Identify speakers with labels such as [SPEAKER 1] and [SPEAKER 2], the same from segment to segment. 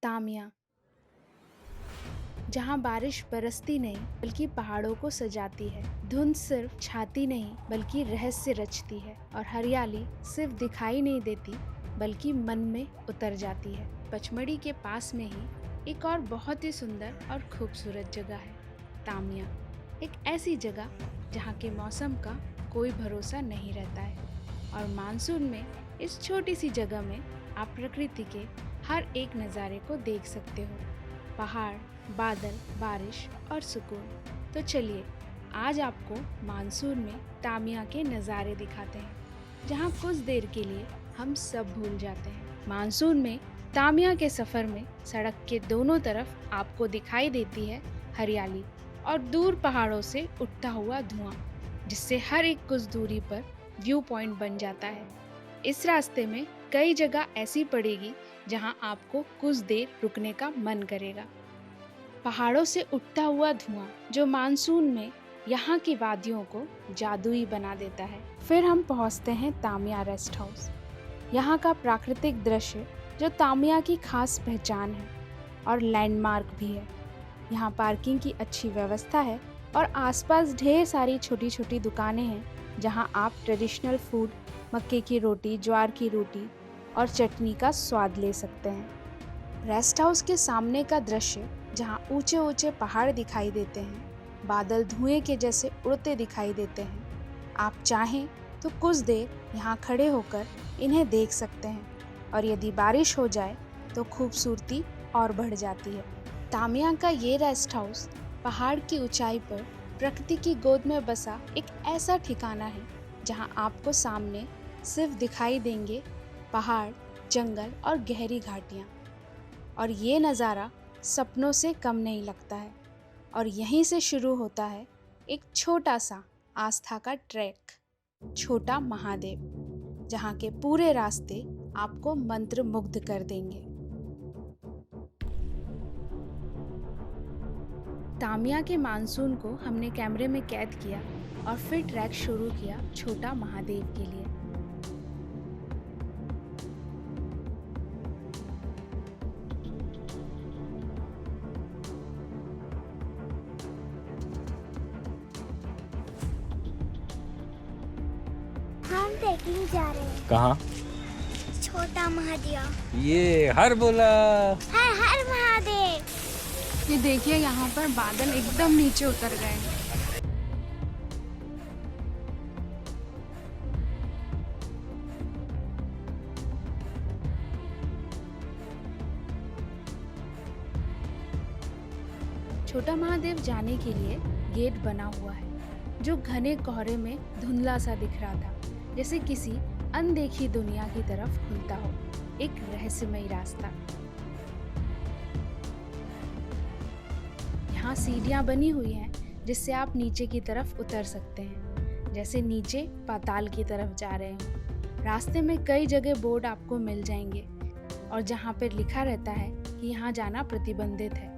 [SPEAKER 1] तामिया, जहाँ बारिश बरसती नहीं बल्कि पहाड़ों को सजाती है। धुंध सिर्फ छाती नहीं बल्कि रहस्य रचती है, और हरियाली सिर्फ दिखाई नहीं देती बल्कि मन में उतर जाती है। पचमढ़ी के पास में ही एक और बहुत ही सुंदर और खूबसूरत जगह है, तामिया। एक ऐसी जगह जहाँ के मौसम का कोई भरोसा नहीं रहता है, और मानसून में इस छोटी सी जगह में आप प्रकृति के हर एक नज़ारे को देख सकते हो। पहाड़, बादल, बारिश और सुकून। तो चलिए आज आपको मानसून में तामिया के नज़ारे दिखाते हैं, जहाँ कुछ देर के लिए हम सब भूल जाते हैं। मानसून में तामिया के सफ़र में सड़क के दोनों तरफ आपको दिखाई देती है हरियाली और दूर पहाड़ों से उठता हुआ धुआं, जिससे हर एक कुछ दूरी पर व्यू पॉइंट बन जाता है। इस रास्ते में कई जगह ऐसी पड़ेगी जहां आपको कुछ देर रुकने का मन करेगा। पहाड़ों से उठता हुआ धुआं जो मानसून में यहाँ की वादियों को जादुई बना देता है। फिर हम पहुँचते हैं तामिया रेस्ट हाउस। यहाँ का प्राकृतिक दृश्य जो तामिया की खास पहचान है और लैंडमार्क भी है। यहाँ पार्किंग की अच्छी व्यवस्था है और आसपास ढेर सारी छोटी छोटी दुकानें हैं, जहाँ आप ट्रेडिशनल फूड, मक्के की रोटी, ज्वार की रोटी और चटनी का स्वाद ले सकते हैं। रेस्ट हाउस के सामने का दृश्य, जहाँ ऊंचे ऊंचे पहाड़ दिखाई देते हैं, बादल धुएं के जैसे उड़ते दिखाई देते हैं। आप चाहें तो कुछ देर यहाँ खड़े होकर इन्हें देख सकते हैं, और यदि बारिश हो जाए तो खूबसूरती और बढ़ जाती है। तामिया का ये रेस्ट हाउस पहाड़ की ऊंचाई पर प्रकृति की गोद में बसा एक ऐसा ठिकाना है, जहाँ आपको सामने सिर्फ दिखाई देंगे पहाड़, जंगल और गहरी घाटियाँ, और ये नज़ारा सपनों से कम नहीं लगता है। और यहीं से शुरू होता है एक छोटा सा आस्था का ट्रैक, छोटा महादेव, जहाँ के पूरे रास्ते आपको मंत्र मुग्ध कर देंगे। तामिया के मानसून को हमने कैमरे में कैद किया और फिर ट्रैक शुरू किया छोटा महादेव के लिए।
[SPEAKER 2] हम ट्रैकिंग जा रहे हैं।
[SPEAKER 3] कहाँ?
[SPEAKER 2] छोटा महादेव।
[SPEAKER 3] ये हर बोला।
[SPEAKER 2] हर हर महादेव।
[SPEAKER 1] ये देखिए, यहाँ पर बादल एकदम नीचे उतर गए। छोटा महादेव जाने के लिए गेट बना हुआ है, जो घने कोहरे में धुंधला सा दिख रहा था, जैसे किसी अनदेखी दुनिया की तरफ खुलता हो एक रहस्यमयी रास्ता। यहाँ सीढ़ियाँ बनी हुई हैं, जिससे आप नीचे की तरफ उतर सकते हैं, जैसे नीचे पाताल की तरफ जा रहे हो। रास्ते में कई जगह बोर्ड आपको मिल जाएंगे, और जहाँ पर लिखा रहता है कि यहाँ जाना प्रतिबंधित है,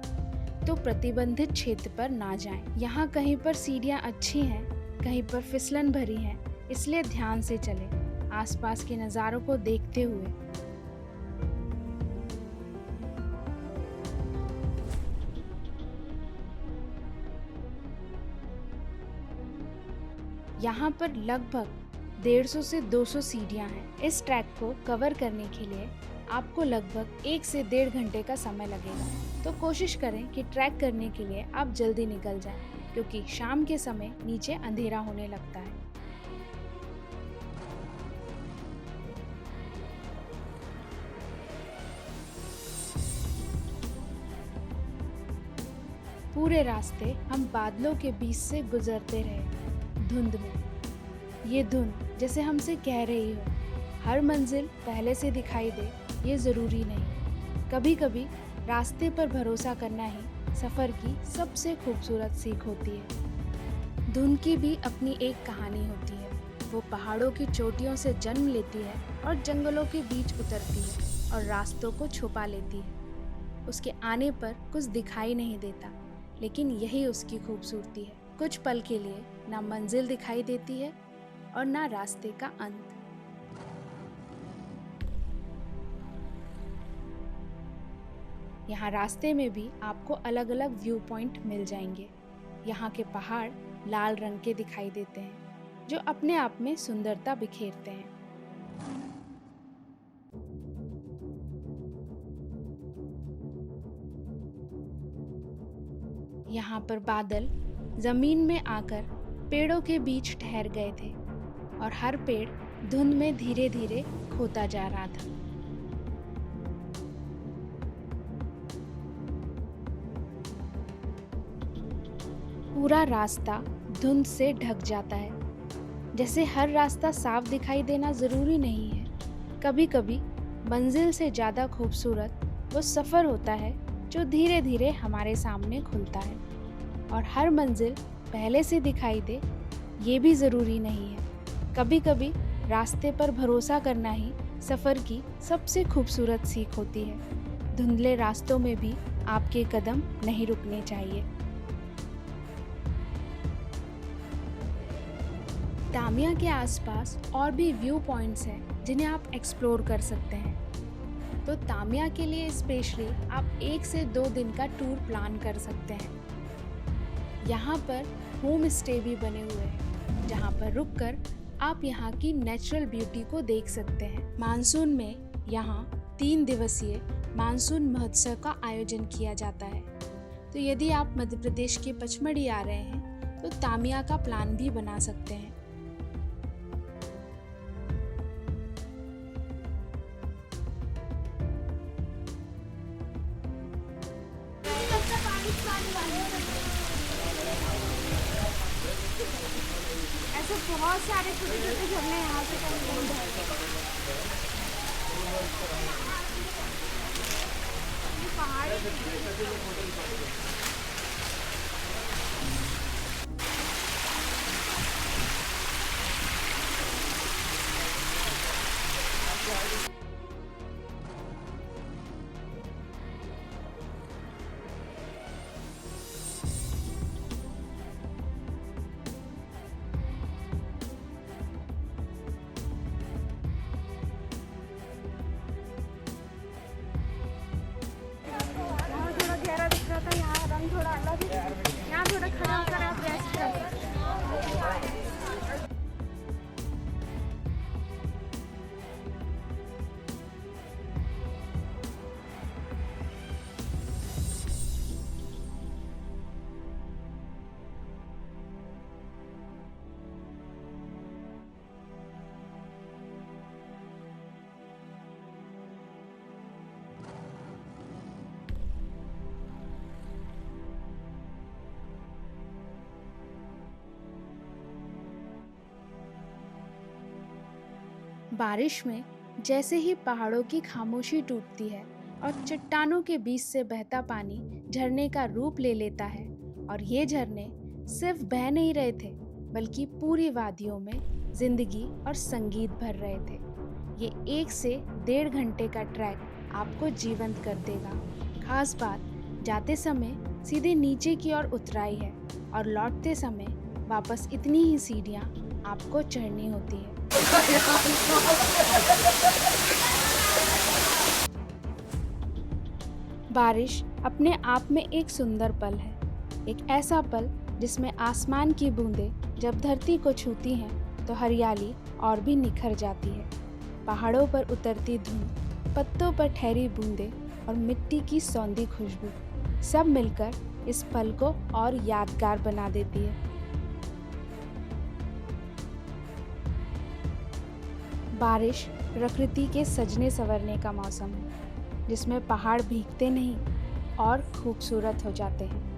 [SPEAKER 1] तो प्रतिबंधित क्षेत्र पर ना जाएं। यहाँ कहीं पर सीढ़ियाँ अच्छी हैं, कहीं पर फिसलन भरी हैं, इसलिए ध्यान से चलें, आसपास के नज़ारों को देखते हुए। यहाँ पर लगभग 150 से 200 सीढ़ियाँ हैं। इस ट्रैक को कवर करने के लिए आपको लगभग 1 से 1.5 घंटे का समय लगेगा, तो कोशिश करें कि ट्रैक करने के लिए आप जल्दी निकल जाएं, क्योंकि शाम के समय नीचे अंधेरा होने लगता है। पूरे रास्ते हम बादलों के बीच से गुजरते रहे, धुंध में। ये धुंध जैसे हमसे कह रही हो, हर मंजिल पहले से दिखाई दे ये ज़रूरी नहीं। कभी कभी रास्ते पर भरोसा करना ही सफ़र की सबसे खूबसूरत सीख होती है। धुंध की भी अपनी एक कहानी होती है। वो पहाड़ों की चोटियों से जन्म लेती है और जंगलों के बीच उतरती है और रास्तों को छुपा लेती है। उसके आने पर कुछ दिखाई नहीं देता, लेकिन यही उसकी खूबसूरती है। कुछ पल के लिए ना मंजिल दिखाई देती है और ना रास्ते का अंत। यहाँ रास्ते में भी आपको अलग अलग व्यू पॉइंट मिल जाएंगे। यहाँ के पहाड़ लाल रंग के दिखाई देते हैं, जो अपने आप में सुंदरता बिखेरते हैं। यहाँ पर बादल जमीन में आकर पेड़ों के बीच ठहर गए थे और हर पेड़ धुंध में धीरे धीरे खोता जा रहा था। पूरा रास्ता धुंध से ढक जाता है। जैसे हर रास्ता साफ दिखाई देना जरूरी नहीं है। कभी कभी मंजिल से ज्यादा खूबसूरत वो सफर होता है जो धीरे धीरे हमारे सामने खुलता है। और हर मंजिल पहले से दिखाई दे ये भी जरूरी नहीं है। कभी कभी रास्ते पर भरोसा करना ही सफर की सबसे खूबसूरत सीख होती है। धुंधले रास्तों में भी आपके कदम नहीं रुकने चाहिए। तामिया के आसपास और भी व्यू पॉइंट्स हैं जिन्हें आप एक्सप्लोर कर सकते हैं। तो तामिया के लिए स्पेशली आप 1 से 2 दिन का टूर प्लान कर सकते हैं। यहाँ पर होम स्टे भी बने हुए हैं, जहाँ पर रुककर आप यहाँ की नेचुरल ब्यूटी को देख सकते हैं। मानसून में यहाँ 3 दिवसीय मानसून महोत्सव का आयोजन किया जाता है। तो यदि आप मध्य प्रदेश के पचमढ़ी आ रहे हैं तो तामिया का प्लान भी बना सकते हैं।
[SPEAKER 2] ऐसे बहुत सारे छोटे छोटे झरने यहाँ से पहाड़ यहाँ थोड़ा खड़ा होकर आप रेस्ट कर सकते हैं।
[SPEAKER 1] बारिश में जैसे ही पहाड़ों की खामोशी टूटती है और चट्टानों के बीच से बहता पानी झरने का रूप ले लेता है, और ये झरने सिर्फ बह नहीं रहे थे बल्कि पूरी वादियों में जिंदगी और संगीत भर रहे थे। ये 1 से 1.5 घंटे का ट्रैक आपको जीवंत कर देगा। खास बात, जाते समय सीधे नीचे की ओर उतराई है और लौटते समय वापस इतनी ही सीढ़ियाँ आपको चढ़नी होती है। बारिश अपने आप में एक सुंदर पल है, एक ऐसा पल जिसमें आसमान की बूंदें जब धरती को छूती हैं तो हरियाली और भी निखर जाती है। पहाड़ों पर उतरती धूप, पत्तों पर ठहरी बूंदें और मिट्टी की सौंधी खुशबू सब मिलकर इस पल को और यादगार बना देती है। बारिश प्रकृति के सजने संवरने का मौसम है, जिसमें पहाड़ भीगते नहीं और खूबसूरत हो जाते हैं।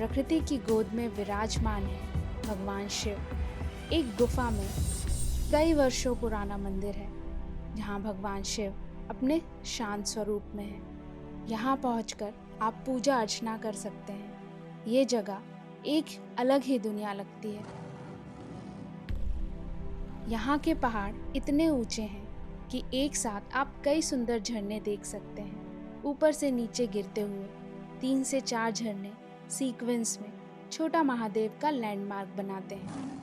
[SPEAKER 1] प्रकृति की गोद में विराजमान है भगवान शिव। एक गुफा में कई वर्षों पुराना मंदिर है जहाँ भगवान शिव अपने शांत स्वरूप में है। यहाँ पहुँचकर आप पूजा अर्चना कर सकते हैं। ये जगह एक अलग ही दुनिया लगती है। यहाँ के पहाड़ इतने ऊंचे हैं कि एक साथ आप कई सुंदर झरने देख सकते हैं। ऊपर से नीचे गिरते हुए 3 से 4 झरने सीक्वेंस में छोटा महादेव का लैंडमार्क बनाते हैं।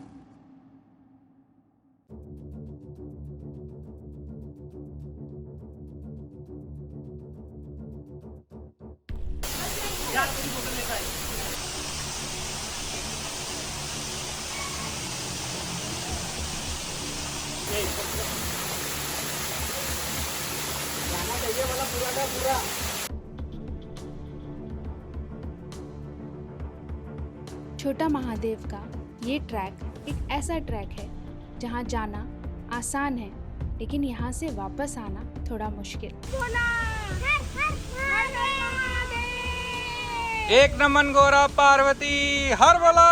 [SPEAKER 1] छोटा महादेव का ये ट्रैक एक ऐसा ट्रैक है जहाँ जाना आसान है, लेकिन यहाँ से वापस आना थोड़ा मुश्किल।
[SPEAKER 3] एक नमन गौरा पार्वती हर बोला।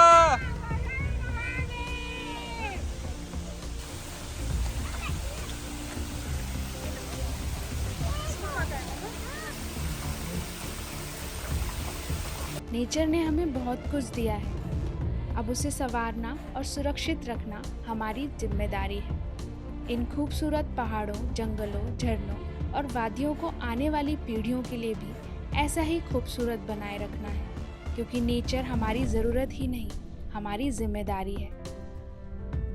[SPEAKER 1] नेचर ने हमें बहुत कुछ दिया है, अब उसे संवारना और सुरक्षित रखना हमारी जिम्मेदारी है। इन खूबसूरत पहाड़ों, जंगलों, झरनों और वादियों को आने वाली पीढ़ियों के लिए भी ऐसा ही खूबसूरत बनाए रखना है, क्योंकि नेचर हमारी ज़रूरत ही नहीं, हमारी जिम्मेदारी है।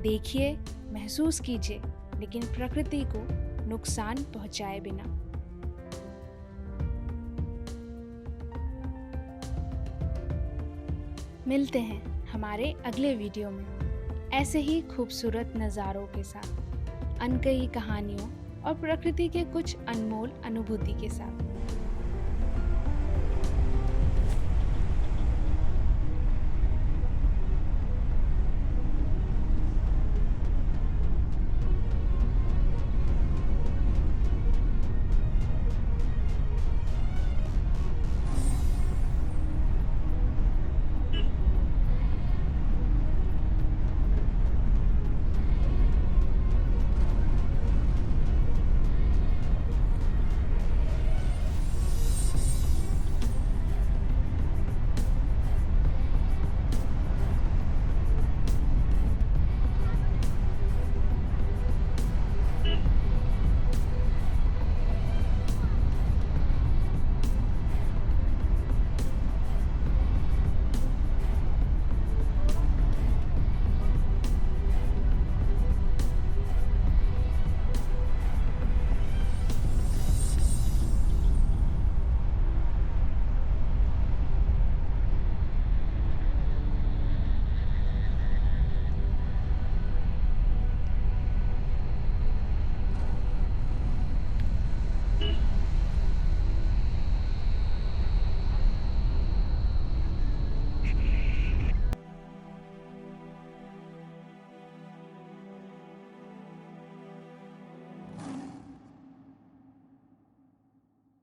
[SPEAKER 1] देखिए, महसूस कीजिए, लेकिन प्रकृति को नुकसान पहुंचाए बिना। मिलते हैं हमारे अगले वीडियो में ऐसे ही खूबसूरत नज़ारों के साथ, अनकही कहानियों और प्रकृति के कुछ अनमोल अनुभूति के साथ।